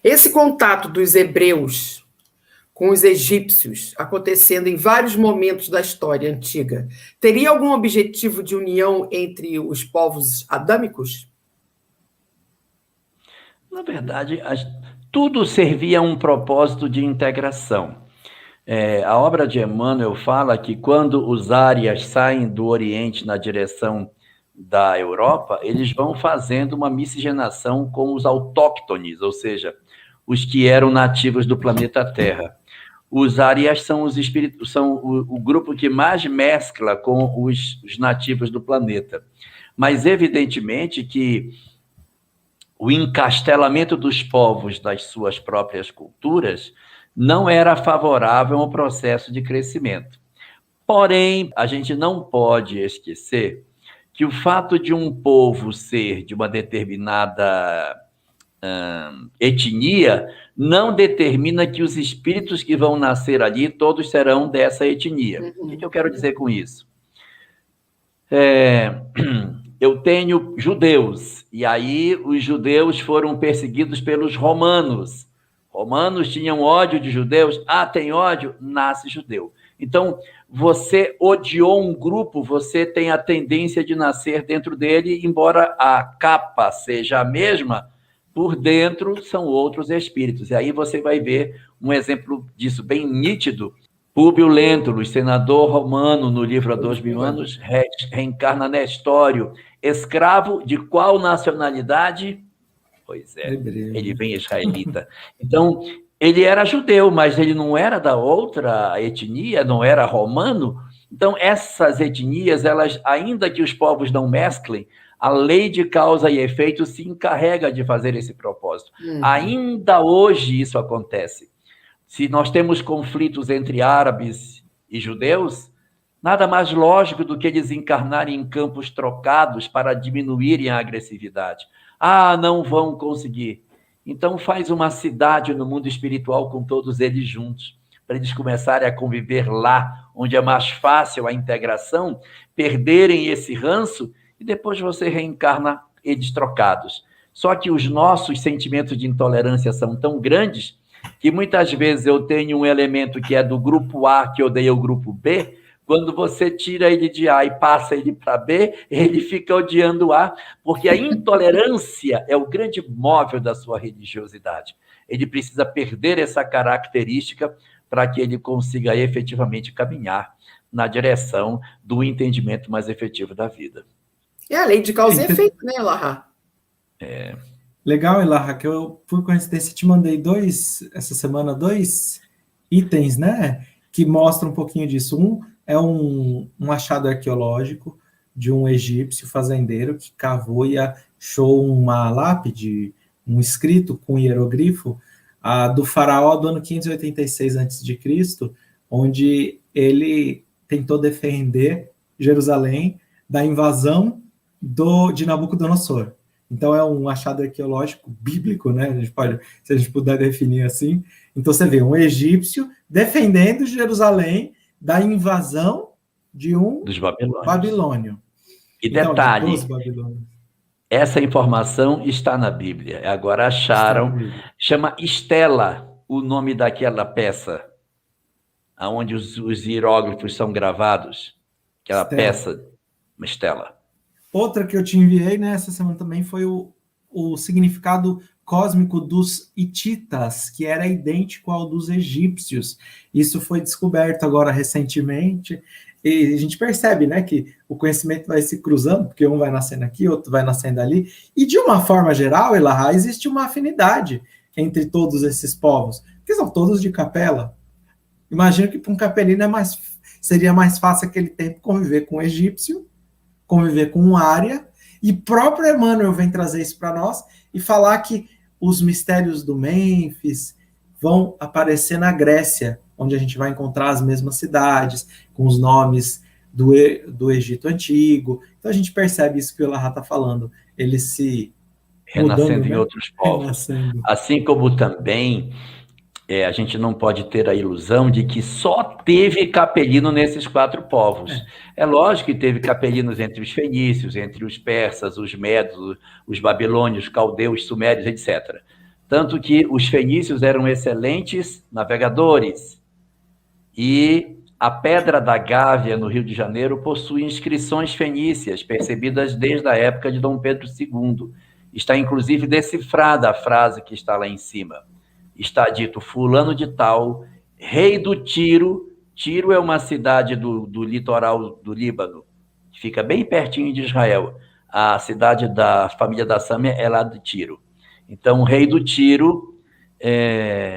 Esse contato dos hebreus com os egípcios, acontecendo em vários momentos da história antiga, teria algum objetivo de união entre os povos adâmicos? Na verdade, tudo servia a um propósito de integração. A obra de Emmanuel fala que quando os árias saem do Oriente na direção da Europa, eles vão fazendo uma miscigenação com os autóctones, ou seja, os que eram nativos do planeta Terra. Os árias são os espíritos, são o grupo que mais mescla com os nativos do planeta. Mas, evidentemente, que o encastelamento dos povos das suas próprias culturas não era favorável ao processo de crescimento. Porém, a gente não pode esquecer que o fato de um povo ser de uma determinada etnia não determina que os espíritos que vão nascer ali todos serão dessa etnia. O que eu quero dizer com isso? Eu tenho judeus, e aí os judeus foram perseguidos pelos romanos. Romanos tinham ódio de judeus. Tem ódio? Nasce judeu. Então, você odiou um grupo, você tem a tendência de nascer dentro dele, embora a capa seja a mesma, por dentro são outros espíritos. E aí você vai ver um exemplo disso bem nítido. Públio Lentulus, senador romano, no livro Há 2000 anos, reencarna Nestório, escravo de qual nacionalidade? Pois é, ele vem israelita. Então, ele era judeu, mas ele não era da outra etnia, não era romano. Então, essas etnias, elas, ainda que os povos não mesclem, a lei de causa e efeito se encarrega de fazer esse propósito. Ainda hoje isso acontece. Se nós temos conflitos entre árabes e judeus, nada mais lógico do que eles encarnarem em campos trocados para diminuírem a agressividade. Não vão conseguir. Então faz uma cidade no mundo espiritual com todos eles juntos, para eles começarem a conviver lá, onde é mais fácil a integração, perderem esse ranço, e depois você reencarna eles trocados. Só que os nossos sentimentos de intolerância são tão grandes que muitas vezes eu tenho um elemento que é do grupo A que odeia o grupo B. Quando você tira ele de A e passa ele para B, ele fica odiando A, porque a intolerância é o grande móvel da sua religiosidade. Ele precisa perder essa característica para que ele consiga efetivamente caminhar na direção do entendimento mais efetivo da vida. É a lei de causa e efeito, né, Elahá? Legal, Elahá, que eu, por coincidência, te mandei essa semana, 2 itens, né, que mostram um pouquinho disso. Um é um achado arqueológico de um egípcio fazendeiro que cavou e achou uma lápide, um escrito com hierogrifo do faraó do ano 586 a.C., onde ele tentou defender Jerusalém da invasão de Nabucodonosor. Então, é um achado arqueológico bíblico, né? Se a gente puder definir assim. Então, você vê um egípcio defendendo Jerusalém da invasão de dos babilônio. E detalhe, essa informação está na Bíblia. Agora acharam, chama Estela, o nome daquela peça, onde os hieróglifos são gravados. Aquela peça, uma estela. Outra que eu te enviei nessa semana também foi o significado cósmico dos hititas, que era idêntico ao dos egípcios. Isso foi descoberto agora recentemente, e a gente percebe, né, que o conhecimento vai se cruzando, porque um vai nascendo aqui, outro vai nascendo ali, e de uma forma geral, Elahá, existe uma afinidade entre todos esses povos, porque são todos de capela. Imagino que para um capelino seria mais fácil aquele tempo conviver com um egípcio, conviver com um ária, e próprio Emmanuel vem trazer isso para nós e falar que os mistérios do Mênfis vão aparecer na Grécia, onde a gente vai encontrar as mesmas cidades, com os nomes do Egito Antigo. Então a gente percebe isso que o Elahá está falando, ele se renascendo mudando, em outros povos. Assim como também a gente não pode ter a ilusão de que só teve capelino nesses 4 povos. É lógico que teve capelinos entre os fenícios, entre os persas, os medos, os babilônios, os caldeus, sumérios, etc. Tanto que os fenícios eram excelentes navegadores. E a Pedra da Gávea, no Rio de Janeiro, possui inscrições fenícias, percebidas desde a época de Dom Pedro II. Está, inclusive, decifrada a frase que está lá em cima. Está dito, fulano de tal, rei do Tiro. Tiro é uma cidade do litoral do Líbano, que fica bem pertinho de Israel. A cidade da família da Sâmia é lá de Tiro. Então, o rei do Tiro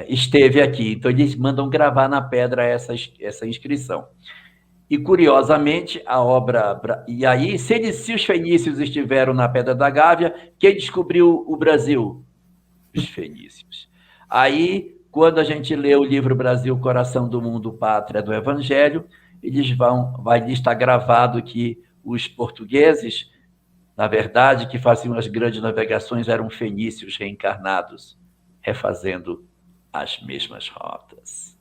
esteve aqui. Então, eles mandam gravar na pedra essa inscrição. E, curiosamente, a obra... E aí, se os fenícios estiveram na Pedra da Gávea, quem descobriu o Brasil? Os fenícios. Aí, quando a gente lê o livro Brasil, Coração do Mundo, Pátria do Evangelho, vai estar gravado que os portugueses, na verdade, que faziam as grandes navegações, eram fenícios reencarnados, refazendo as mesmas rotas.